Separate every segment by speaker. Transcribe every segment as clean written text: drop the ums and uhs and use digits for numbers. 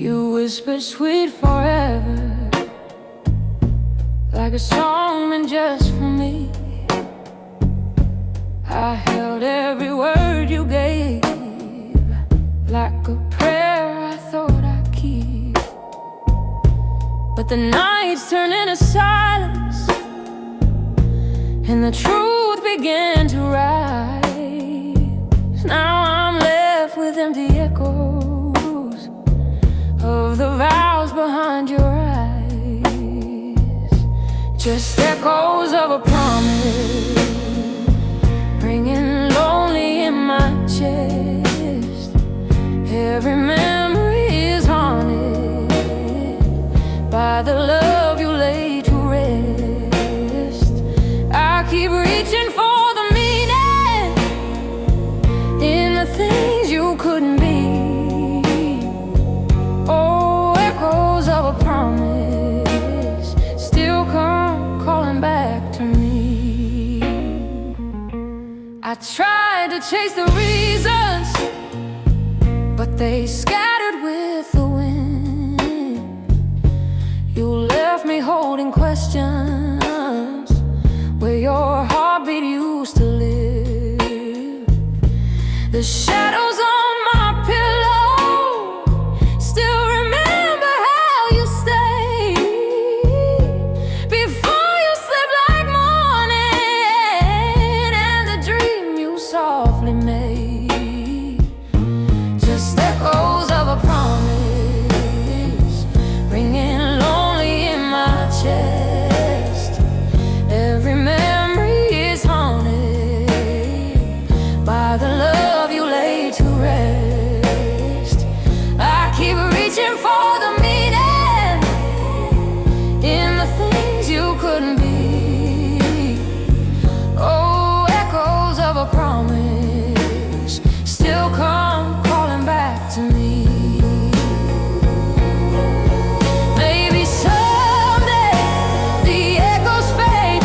Speaker 1: You whispered sweet forever, like a song meant just for me. I held every word you gave, like a prayer I thought I'd keep. But the nights turned into silence, and the truth began to rise. Now I'm left with empty echoes of the vows behind your eyes. Just echoes of a promise, ringing lonely in my chest. Every memory is haunted by the love you laid to rest. I keep reaching for the meaning in the things you couldn't be. Oh, echoes of a promise still come calling back to me. I tried to chase the reasons, but they scattered with the wind. You left me holding questions where your heartbeat used to live. The shadows on my pillow still remember how you stayed before you slept like morning, and the dream you softly made. Just echoes of a promise, ringing lonely in my chest. Every memory is haunted by the love you laid to rest. I keep reaching for the meaning in the things you couldn't be. Oh, echoes of a promise still come calling back to me. Maybe someday the echoes fade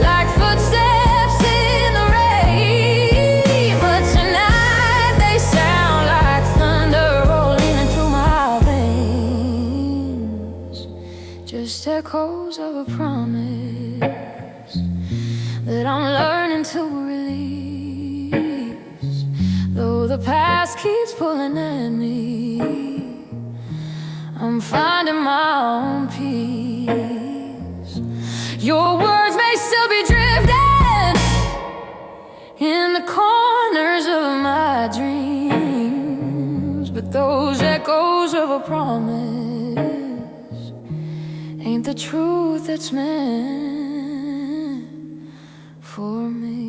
Speaker 1: like footsteps in the rain, but tonight they sound like thunder rolling into my veins. Just echoes of a promise that I'm learning to release. Though the past keeps pulling at me, I'm finding my own peace. Your words may still be drifting in the corners of my dreams, but those echoes of a promise ain't the truth that's meant for me.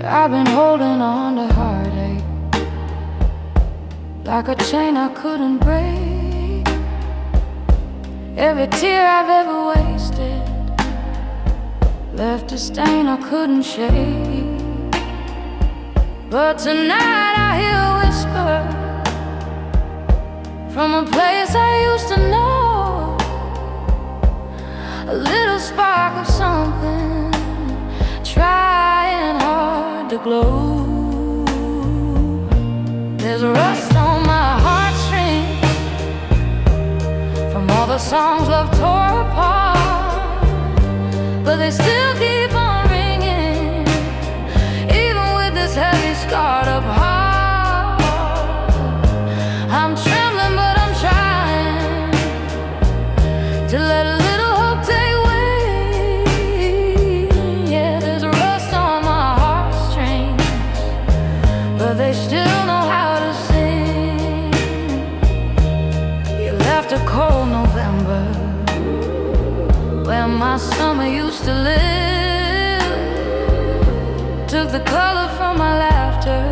Speaker 1: I've been holding on to heartache like a chain I couldn't break. Every tear I've ever wasted left a stain I couldn't shake. But tonight I hear a whisper from a place I used to know, a little spark of something trying hard to glow. There's rust on my heartstrings from all the songs love tore apart, but they still keep on ringing, even with this heavy scarred up heart. I'm trembling, but I'm trying to let a little hope take wing. Yeah, there's rust on my heartstrings, but they still know how to sing. You left a cold November where my summer used to live, took the color from my laughter,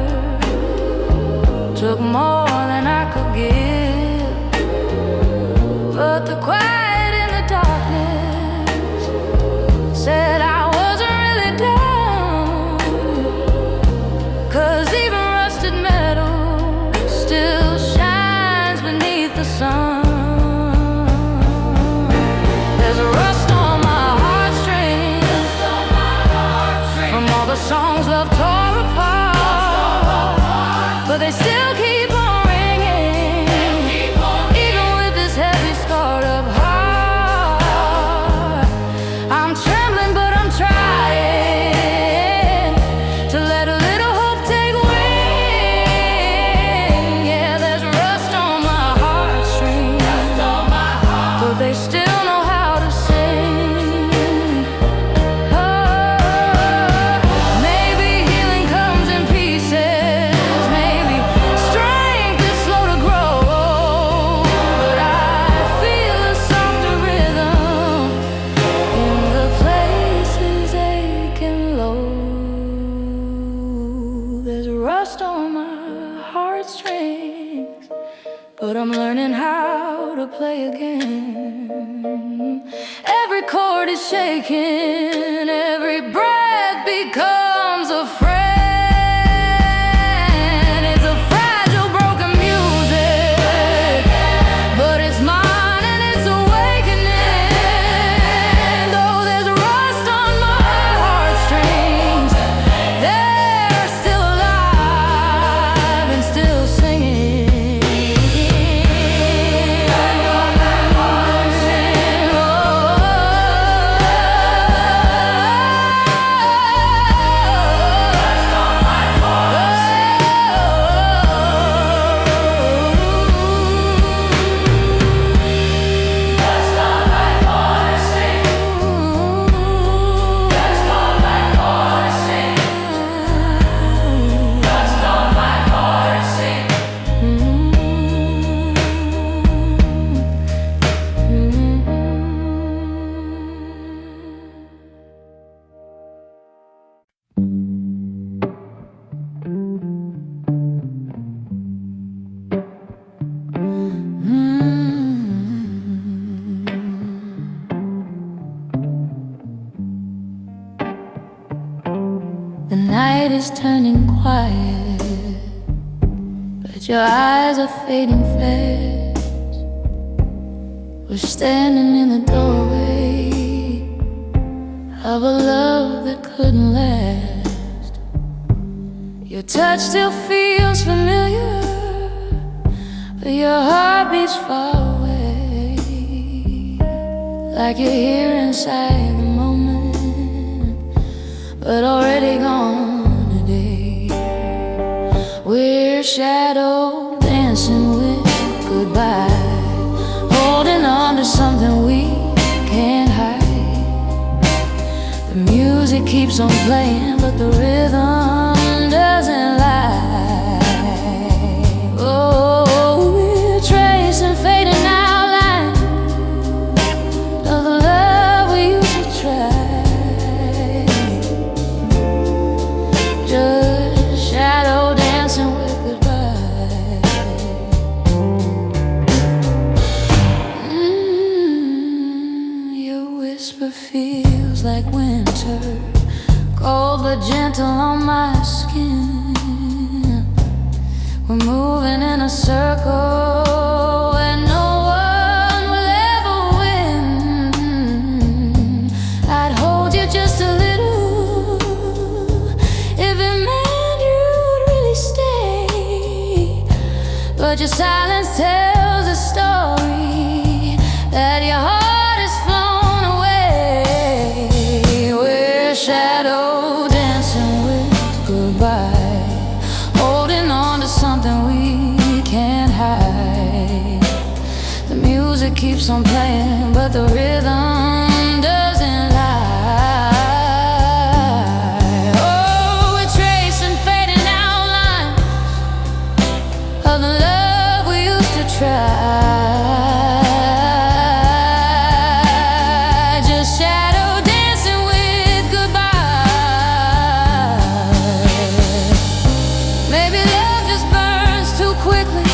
Speaker 1: took more than I could give. But the quiet in the darkness said I wasn't really done. songs love tore apart, but they still keep on ringing, even with this heavy scarred up heart. I'm trembling, but I'm trying to let a little hope take wing. Yeah, there's rust on my heartstrings, but they still know how to sing. But I'm learning how to play again. Every chord is shaking, every breath becomes a friend. It's a fragile, broken music, but it's mine and it's awakening. Though there's rust on my heartstrings, they're still alive and still singing. The night is turning quiet, but your eyes are fading fast. We're standing in the doorway of a love that couldn't last. Your touch still feels familiar, but your heart beats far away, like you're here inside the moment, but already gone today. We're shadow dancing with goodbye, holding on to something we can't hide. The music keeps on playing, but the rhythm doesn't lie. Oh, we're tracing fading outlines of the love we used to try. Just shadow dancing with goodbye. Your whisper feels like winter, cold but gentle on my skin. We're moving in a circle and no one will ever win. I'd hold you just a little if it meant you'd really stay, but your silence tells a story that your heart has flown away. We're shadow dancing with goodbye, holding on to something we can't hide. The music keeps on playing, but the rhythm doesn't lie. Oh, we're tracing fading outlines of the love we used to try. Just shadow dancing with goodbye. Maybe love just burns too quickly.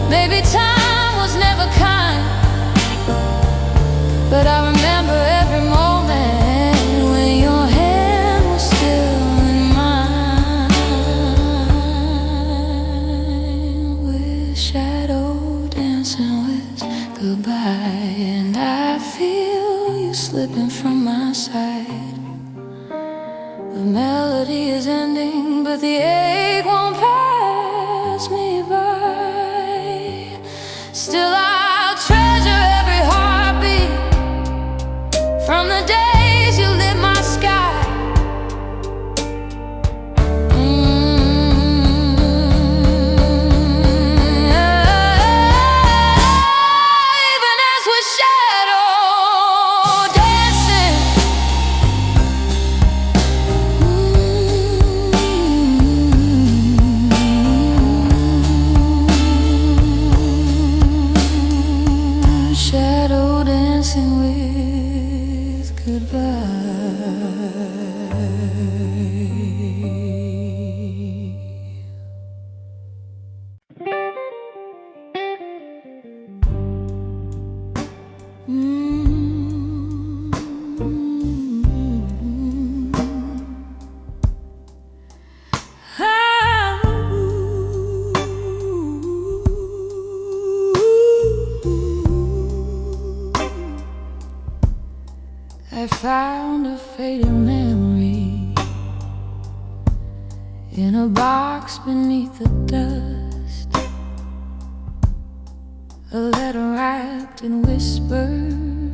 Speaker 1: Maybe time was never kind, but The melody is ending, but the ache won't pass me by. Still I'll treasure every heartbeat from the days you lit my sky. Even as we're shadow dancing, shadow dancing with goodbye. I found a faded memory in a box beneath the dust, a letter wrapped in whispers,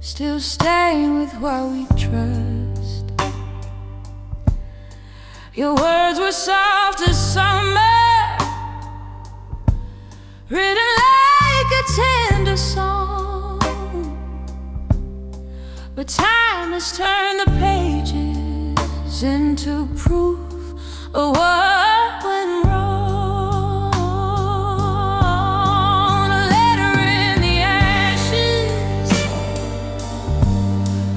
Speaker 1: still staying with what we trust. Your words were soft as summer, written like a tender song. But time has turned the pages into proof of what went wrong. A letter in the ashes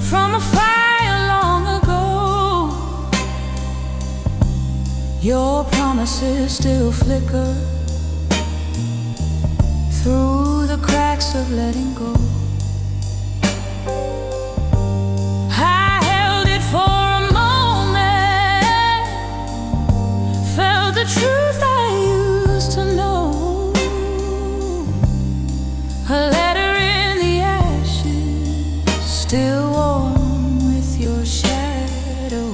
Speaker 1: from a fire long ago. Your promises still flicker through the cracks of letting go. The truth I used to know, a letter in the ashes, still warm with your shadow.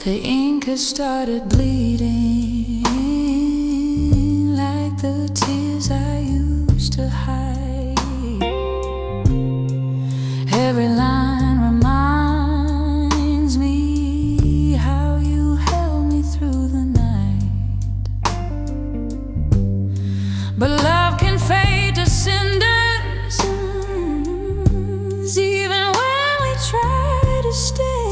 Speaker 1: The ink has started bleeding like the tears I used to hide. Every line reminds me how you held me through the night. But love can fade to cinders, even when we try to stay.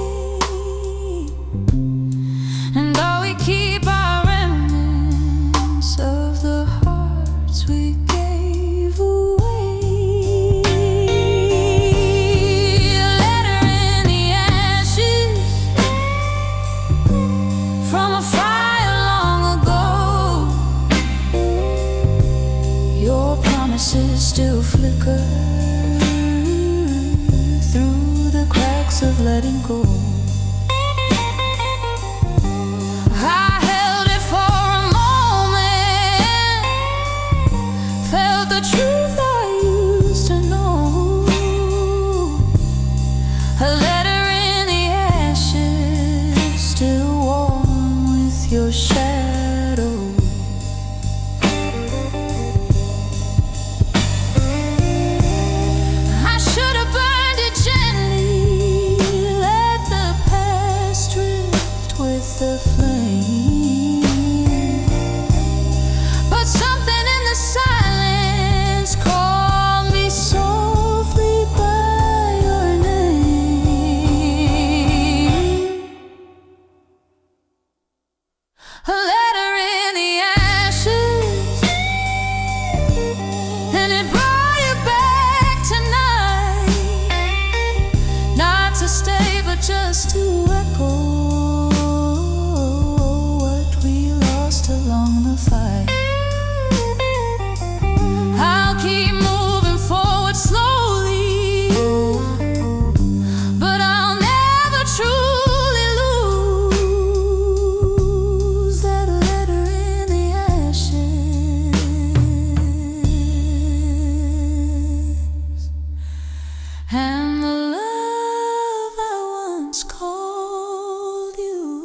Speaker 1: And though we keep our remnants of the hearts we gave away, a letter in the ashes from a fire long ago. Your promises still flicker through the cracks of letting go. I held it for a moment, felt the truth I used to know. A letter in the ashes, still warm with your shadow. I should have burned it gently, let the and the love I once called you.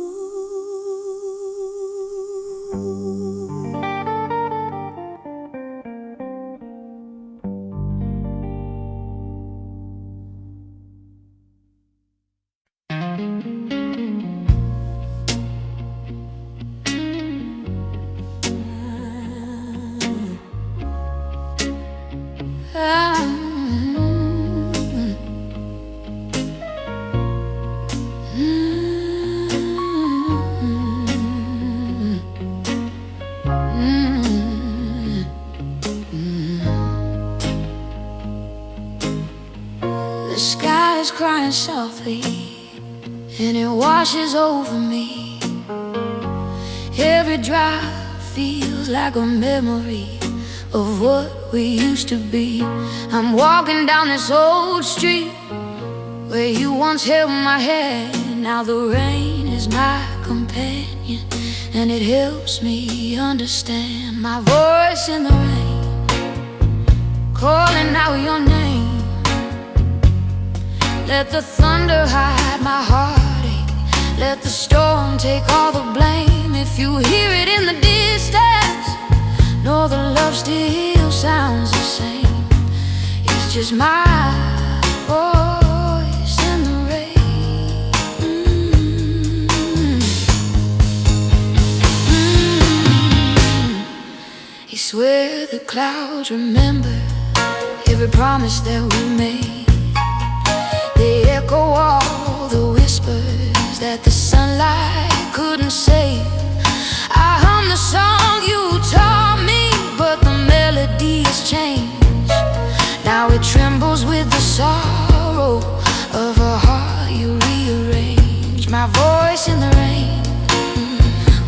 Speaker 1: The sky is crying softly, and it washes over me. Every drop feels like a memory of what we used to be. I'm walking down this old street where you once held my hand. Now the rain is my companion, and it helps me understand. My voice in the rain, calling out your name. Let the thunder hide my heartache, let the storm take all the blame. If you hear it in the distance, know the love still sounds the same. It's just my voice in the rain. I swear the clouds remember every promise that we made. They echo all the whispers that the sunlight couldn't save. I hum the song you taught me, but the melody has changed. Now it trembles with the sorrow of a heart you rearranged. My voice in the rain,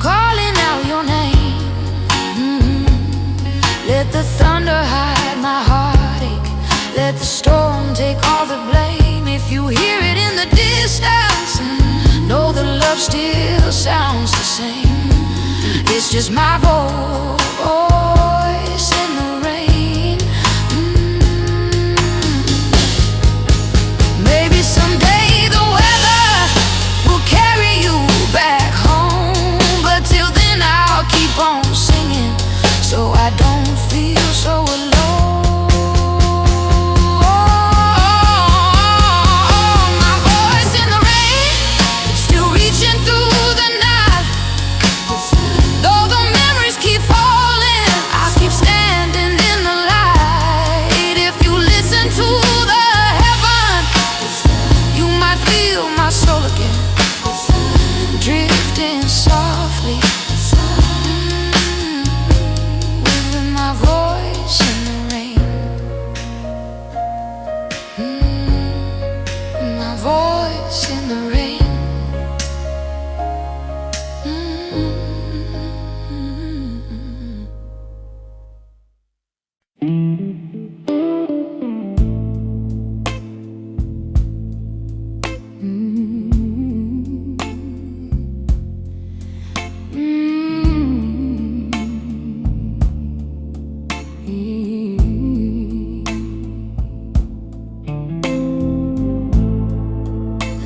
Speaker 1: calling out your name. Let the thunder hide my heartache, let the storm take all the blame. If you hear it in the distance, know the love still sounds the same. It's just my voice in the rain. Maybe someday the weather will carry you back home, but till then I'll keep on singing so I don't feel so alone. Drifting softly, with my voice in the rain. My voice in the rain.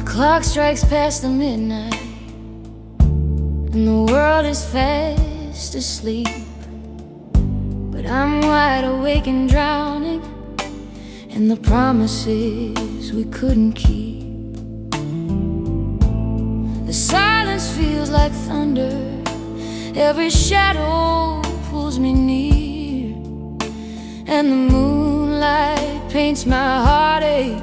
Speaker 1: Clock strikes past the midnight, and the world is fast asleep. But I'm wide awake and drowning in the promises we couldn't keep. The silence feels like thunder, every shadow pulls me near, and the moonlight paints my heartache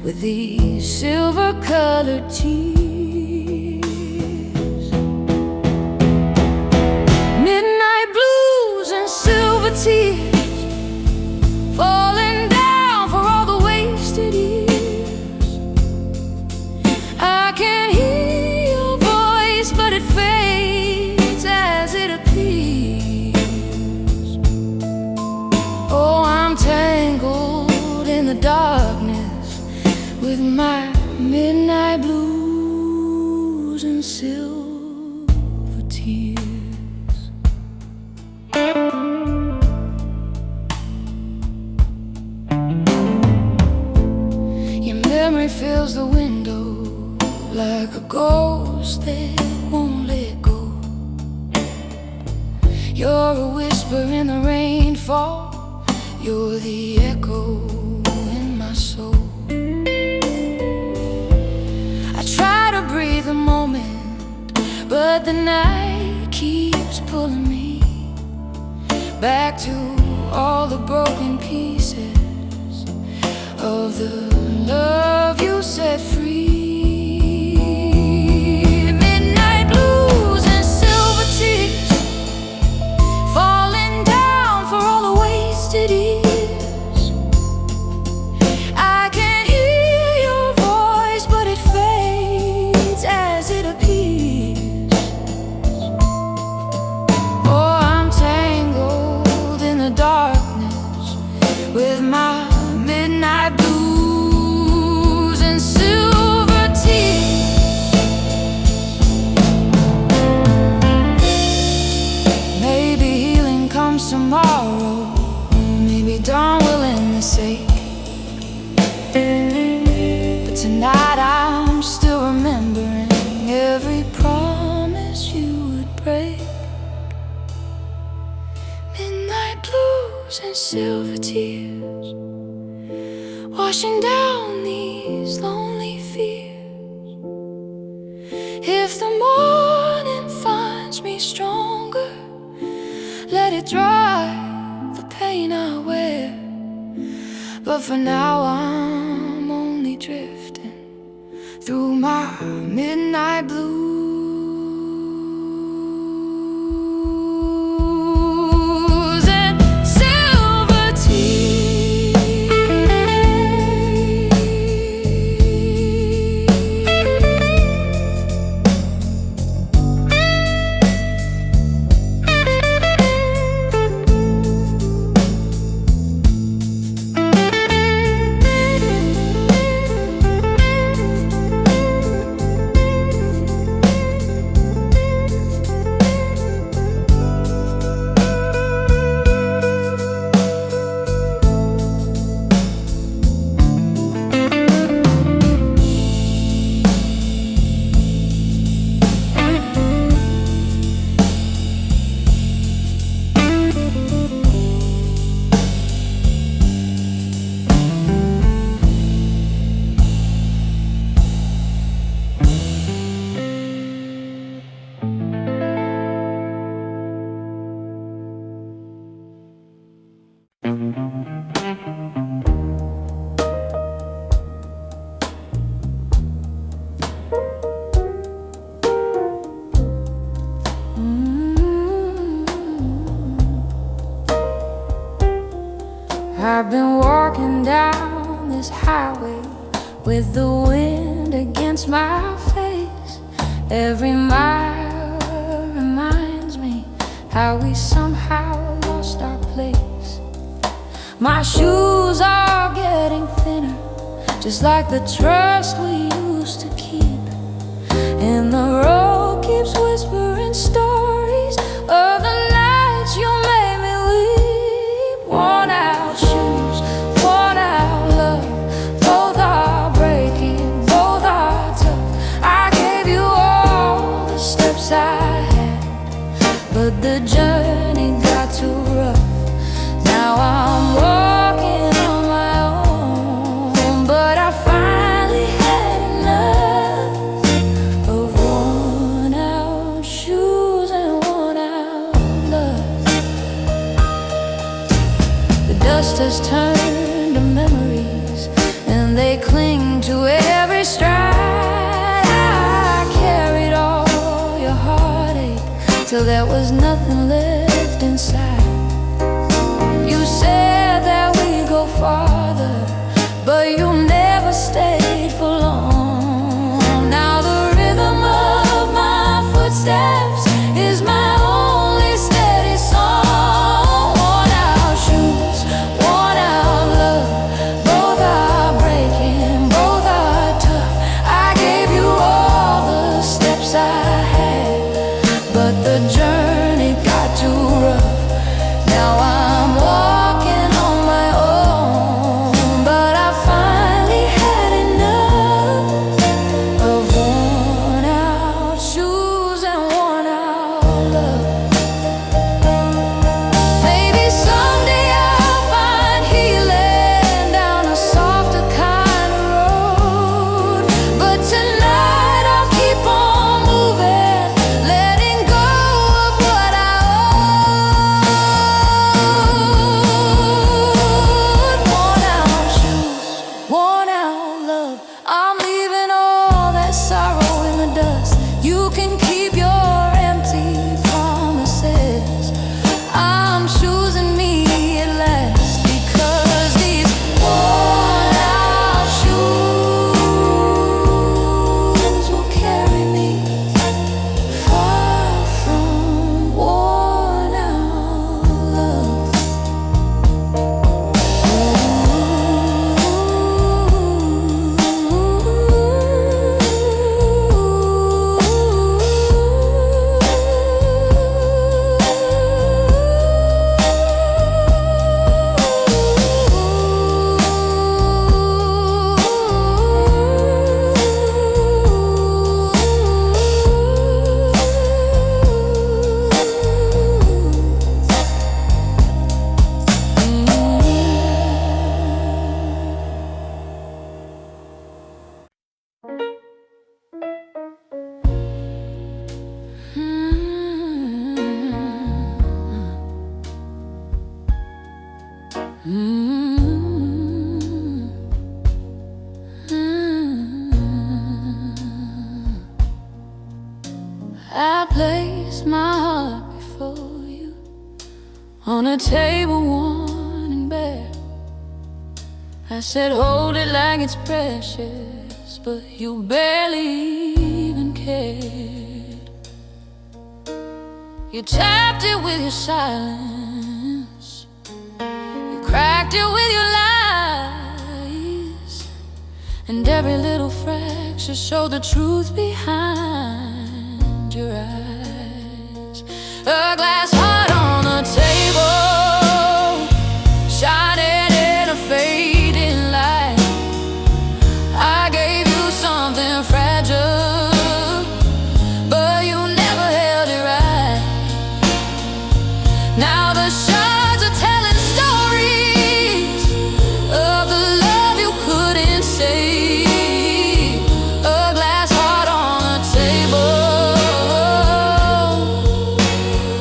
Speaker 1: with these silver-colored tears. Midnight blues and silver tears falling down for all the wasted years. I can hear your voice, but it fades as it appears. Oh, I'm tangled in the darkness with my midnight blues and silver tears. memory fills the window like a ghost that won't let go. You're a whisper in the rainfall, you're the echo in my soul. I try to breathe a moment, but the night keeps pulling me back to all the broken pieces of the love you set free. Midnight blues and silver tears falling down for all the wasted years. I can hear your voice, but it fades as it appears. Oh, I'm tangled in the darkness with my midnight blues and silver tears. Maybe healing comes tomorrow, maybe dawn will end this ache. But tonight I'm still remembering every promise you would break. Midnight blues and silver tears washing down these lonely fears. If the morning finds me stronger, let it dry the pain I wear. But for now I'm only drifting through my midnight blues and silver tears. I've been walking down this highway with the wind against my face. Every mile reminds me how we somehow lost our place. My shoes are getting thinner, just like the trust we used to keep. And the road keeps whispering stories of the nights you made me weep. Worn out shoes, worn out love, both are breaking, both are tough. I gave you all the steps I had, but the journey got too rough. Now I'm walking on my own, but I finally had enough of worn out shoes and worn out love. The dust has turned to memories, and they cling to every stride. I carried all your heartache till there was nothing left inside. You said that we'd go farther, but you never stayed for long. Now the rhythm of my footsteps is my only steady song. Worn out shoes, worn out love, both are breaking, both are tough. I gave you all the steps I had, but the journey got too rough. can keep your empty promises. I'm choosing me at last, because these worn out shoes will carry me far from worn out love. I placed my heart before you on a table worn and bare. I said, hold it like it's precious, but you barely even cared. You tapped it with your silence, you cracked it with your lies, and every little fracture showed the truth behind your eyes. A glass heart on the table, shining in a fading light. I gave you something fragile, but you never held it right. Now the shards are telling stories of the love you couldn't save. A glass heart on the table,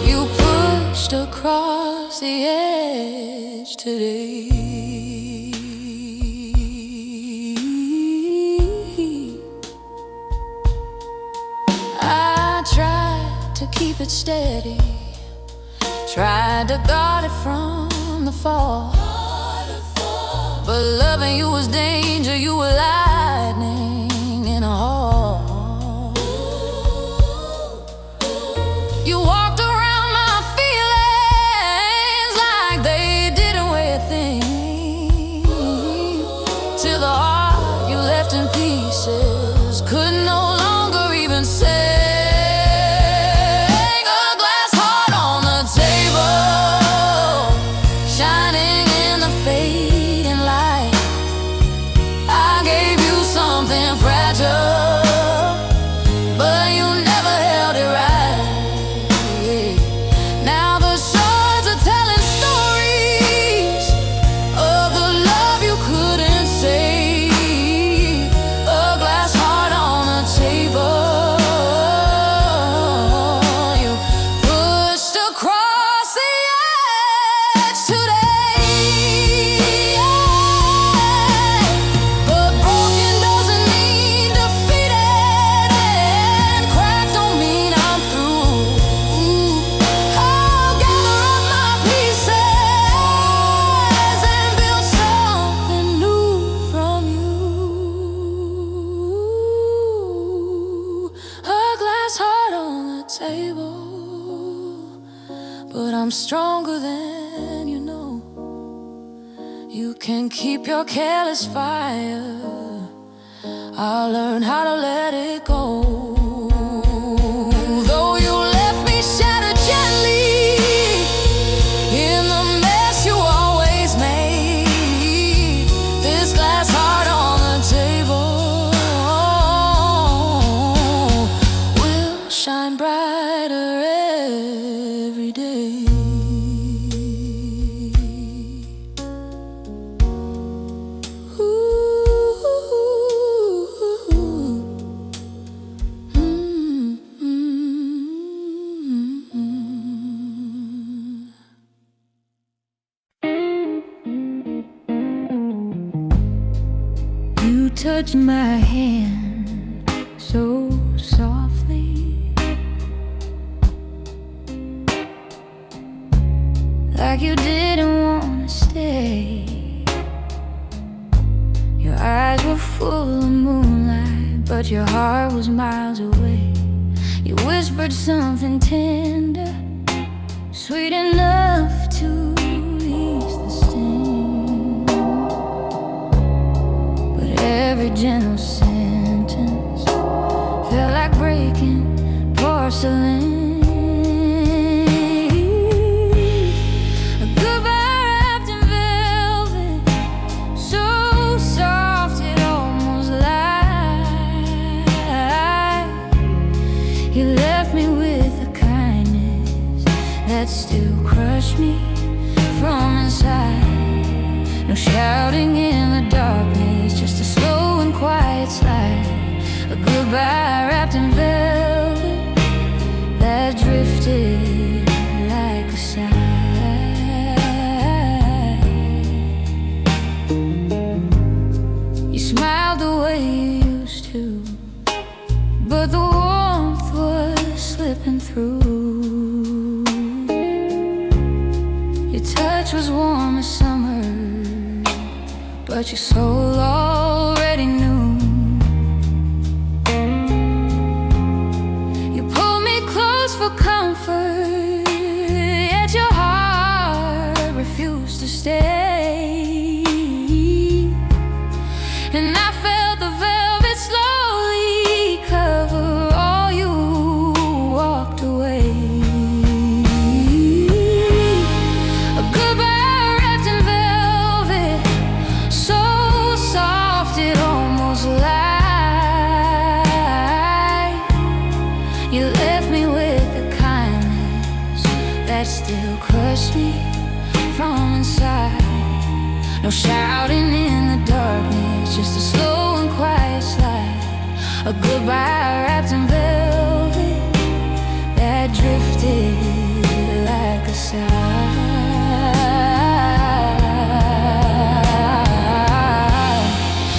Speaker 1: you pushed across the edge today. I tried to keep it steady, tried to guard it from the fall, but loving you was danger. You were lightning in a hall. You walked around my feelings like they didn't weigh a thing, till the heart you left in pieces could no longer even say. But I'm stronger than you know. You can keep your careless fire, I'll learn how to let it go. Though you left me shattered gently in the mess you always made, this glass heart on the table will shine brighter every day. You touch my hand so softly, like you didn't wanna stay. Your eyes were full of moonlight, but your heart was miles away. You whispered something tender, sweet enough to ease the sting. But every gentle sentence felt like breaking porcelain. You left me with a kindness that still crushed me from inside. No shouting in the darkness, just a slow and quiet slide. A goodbye wrapped in velvet that drifted like a sigh. You smiled the way you used to, but the warmth was slipping through. Your touch was warm as summer, but your soul already knew. You pulled me close for comfort, yet your heart refused to stay. And I felt the velvet slowly cover all you walked away. A goodbye wrapped in velvet, so soft it almost lied. You left me with a kindness that still crushed me from inside. No shouting in the darkness, just a slow and quiet slide. A goodbye wrapped in velvet that drifted like a sigh.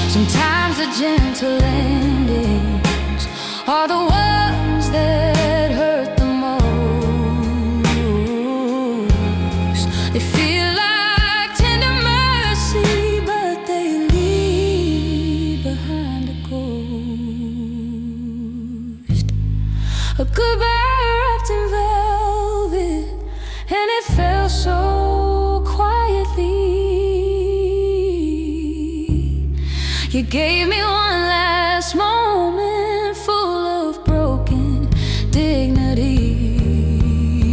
Speaker 1: Sometimes the gentle endings are the ones that hurt the most. They feel like tender mercy, but they leave behind a ghost. A goodbye wrapped in velvet, and it fell so quietly. You gave me one last moment full of broken dignity,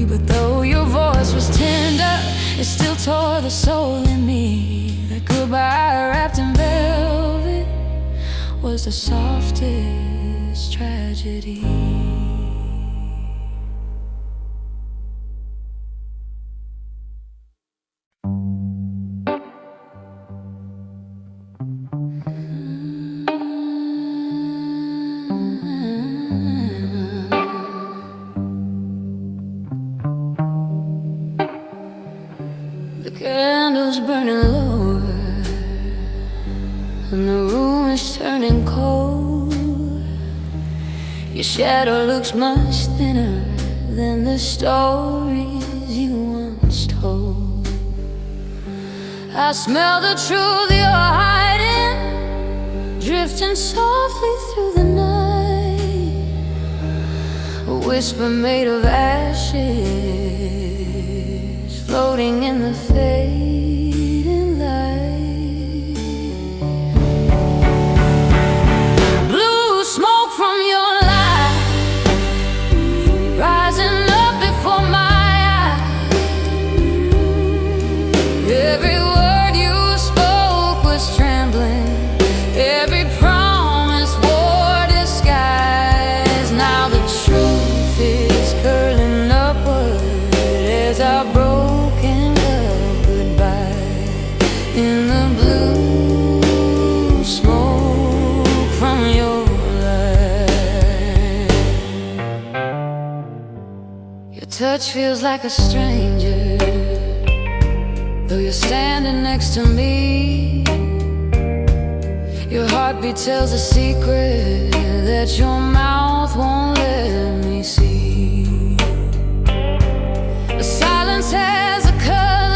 Speaker 1: but though your voice was tender, it still tore the soul in me. That goodbye wrapped in velvet was the softest tragedy. The candle's burning lower, and the room is turning cold. Your shadow looks much thinner than the stories you once told. I smell the truth you're hiding, drifting softly through the night. A whisper made of ashes, floating in the fading light. Blue smoke from your light, rising up before my eyes. Every word you spoke was trembling, every promise wore disguise. Now the truth is curling upward as I broken love goodbye. In the blue smoke from your light, your touch feels like a stranger, though you're standing next to me. Your heartbeat tells a secret that your mouth won't let me see. The silence has a color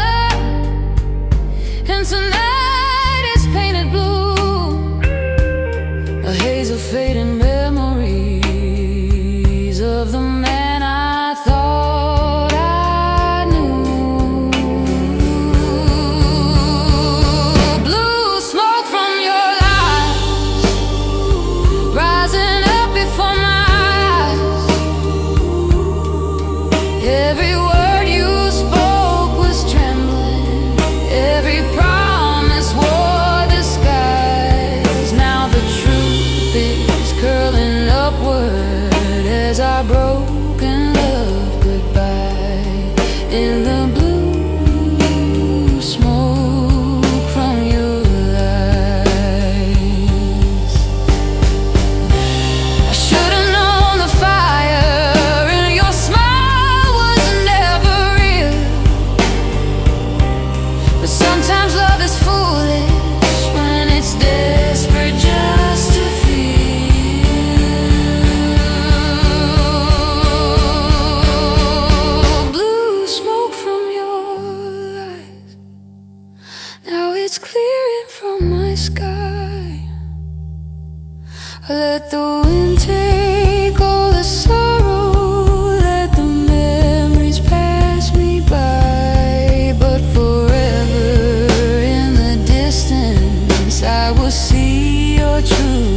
Speaker 1: Let the wind take all the sorrow, let the memories pass me by. But forever in the distance I will see your truth.